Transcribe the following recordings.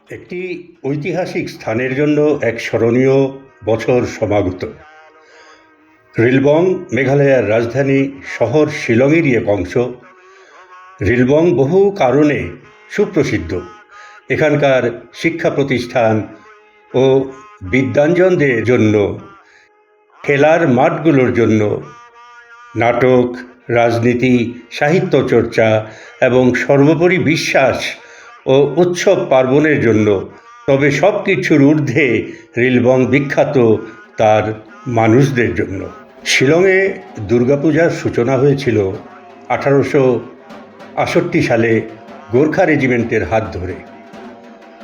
একটি ঐতিহাসিক স্থানের জন্য এক স্মরণীয় বছর সমাগত। রিলবং মেঘালয়ের রাজধানী শহর শিলংয়েরই এক অংশ। রিলবং বহু কারণে সুপ্রসিদ্ধ। এখানকার শিক্ষা প্রতিষ্ঠান ও বিদ্যাঞ্জনদের জন্য, খেলার মাঠগুলোর জন্য, নাটক, রাজনীতি, সাহিত্য চর্চা এবং সর্বোপরি বিশ্বাস ও উৎসব পার্বণের জন্য। তবে সব কিছুর ঊর্ধ্বে রিলবং বিখ্যাত তার মানুষদের জন্য। শিলংয়ে দুর্গাপূজার সূচনা হয়েছিল 1868 সালে গোর্খা রেজিমেন্টের হাত ধরে,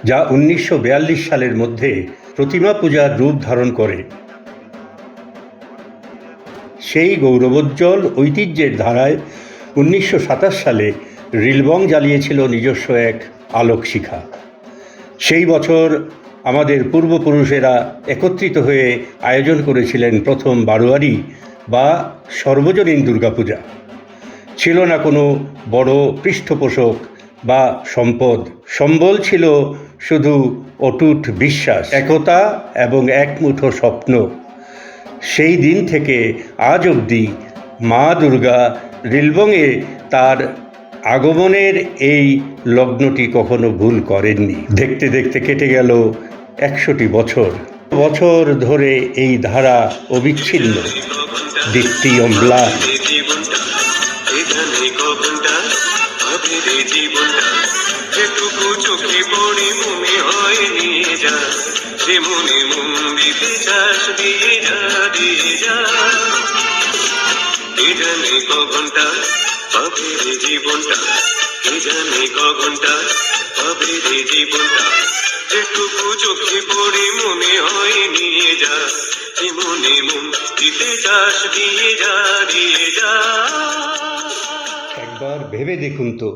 যা 1942 সালের মধ্যে প্রতিমা পূজার রূপ ধারণ করে। সেই গৌরবোজ্জ্বল ঐতিহ্যের ধারায় 1927 সালে রিলবং জ্বালিয়েছিল নিজস্ব এক আলোকশিখা। সেই বছর আমাদের পূর্বপুরুষেরা একত্রিত হয়ে আয়োজন করেছিলেন প্রথম বারোয়ারি বা সর্বজনীন দুর্গাপূজা। ছিল না কোনো বড় পৃষ্ঠপোষক বা সম্বল ছিল শুধু অটুট বিশ্বাস, একতা এবং একমুঠো স্বপ্ন। সেই দিন থেকে আজ অবধি মা দুর্গা রিলবংয়ে তার আগমনের এই লগ্নটি কখনো ভুল করেননি। দেখতে দেখতে কেটে গেল 100টি বছর ধরে এই ধারা অবিচ্ছিন্ন, দীপ্তি অম্লান। জীবনটা কে জানে কঘন্টা হবে রে জীবনটা, যেটুকু চোখে পড়ে মনে হয় নিয়ে যা, মনে মন দিতে চাস দিয়ে যা দিয়ে যা। একবার ভেবে দেখুন তো,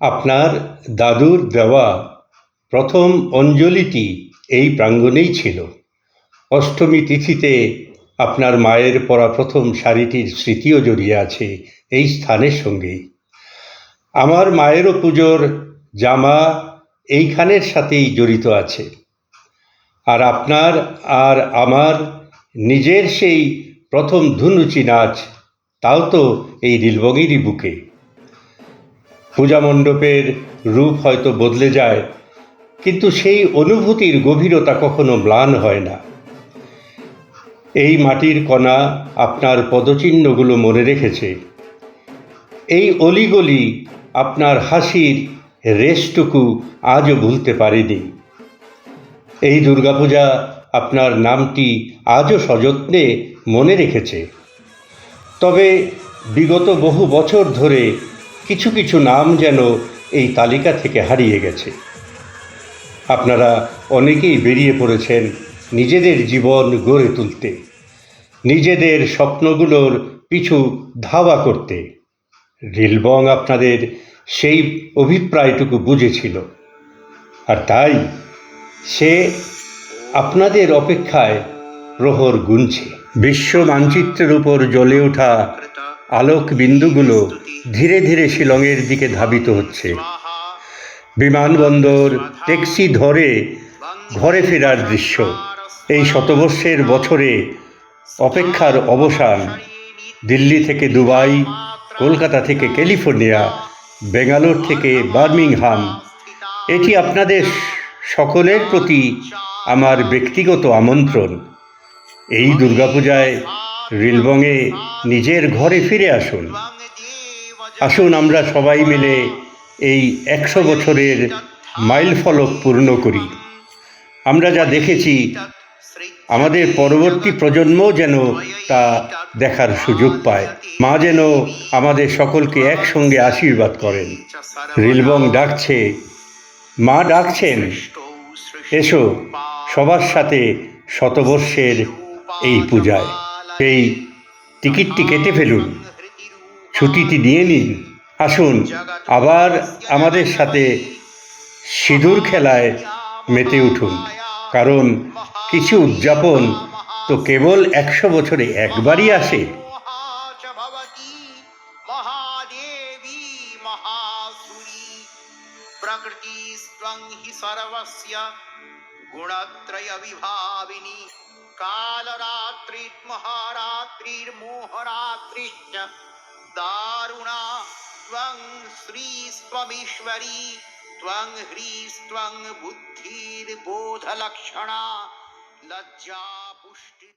আপনার দাদুর দেওয়া প্রথম অঞ্জলিটি এই প্রাঙ্গণেই ছিল। অষ্টমী তিথিতে আপনার মায়ের পরা প্রথম শাড়িটির স্মৃতিও জড়িয়ে আছে এই স্থানের সঙ্গেই। আমার মায়েরও পুজোর জামা এইখানের সাথেই জড়িত আছে। আর আপনার আর আমার নিজের সেই প্রথম ধুনুচি নাচ, তাও তো এই রিলবংয়েরই বুকে। পূজা মণ্ডপের রূপ হয়তো বদলে যায়, কিন্তু সেই অনুভূতির গভীরতা কখনো ম্লান হয় না। এই মাটির কণা আপনার পদচিহ্নগুলো মনে রেখেছে। এই অলিগলি আপনার হাসির রেশটুকু আজও ভুলতে পারেনি। এই দুর্গাপূজা আপনার নামটি আজও সযত্নে মনে রেখেছে। তবে বিগত বহু বছর ধরে কিছু কিছু নাম যেন এই তালিকা থেকে হারিয়ে গেছে। আপনারা অনেকেই বেরিয়ে পড়েছেন নিজেদের জীবন গড়ে তুলতে, নিজেদের স্বপ্নগুলোর পিছু ধাওয়া করতে। রিলবং আপনাদের সেই অভিপ্রায়টুকু বুঝেছিল, আর তাই সে আপনাদের অপেক্ষায় প্রহর গুনছে। বিশ্ব মানচিত্রের উপর জ্বলে ওঠা আলোক বিন্দুগুলো ধীরে ধীরে শিলংয়ের দিকে ধাবিত হচ্ছে। বিমানবন্দর, ট্যাক্সি ধরে ঘরে ফেরার দৃশ্য। এই শতবর্ষের বছরে অপেক্ষার অবসান। দিল্লি থেকে দুবাই, কলকাতা থেকে ক্যালিফোর্নিয়া, বেঙ্গালোর থেকে বার্মিংহাম। এটি আপনাদের সকলের প্রতি আমার ব্যক্তিগত আমন্ত্রণ। এই দুর্গাপূজায় রিলবংয়ে নিজের ঘরে ফিরে আসুন। আসুন আমরা সবাই মিলে এই 100 বছরের মাইলফলক পূর্ণ করি। আমরা যা দেখেছি, আমাদের পরবর্তী প্রজন্ম যেন তা দেখার সুযোগ পায়। মা যেন আমাদের সকলকে একসঙ্গে আশীর্বাদ করেন। রিলবং ডাকছে, মা ডাকছেন, এসো সবার সাথে শতবর্ষের এই পূজায়। এই টিকিটটি কেটে ফেলুন, ছুটিটি নিয়ে নিন। আসুন আবার আমাদের সাথে সিঁদুর খেলায় মেতে উঠুন, কারণ কিছু উদযাপন তো কেবল 100 বছরে একবারই আসে। महादेवी महासुरी प्रकृति प्रकृतिस्त्वं हि सर्वस्य गुणत्रयविभाविनी कालरात्रिर्महारात्रिर्मोहरात्रिश्च दारुणा त्वं श्रीस्त्वमीश्वरी त्वं ह्रीस्त्वं बुद्धिर्बोधलक्षणा लज्जा पुष्टि